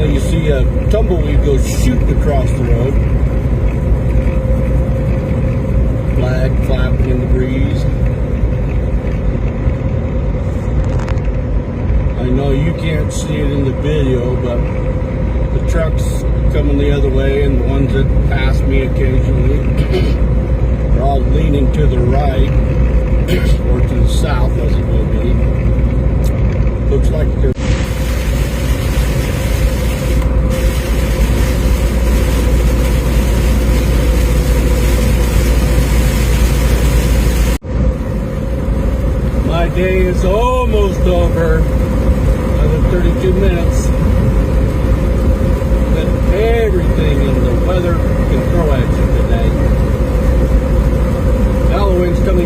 occasionally you see a tumbleweed go shooting across the road. Flag flapping in the breeze. I know you can't see it in the video, but the trucks coming the other way and the ones that pass me occasionally are all leaning to the right or to the south as it will be. Looks like they're my day is almost over. Another 32 minutes. But everything in the weather can throw at you today. Halloween's coming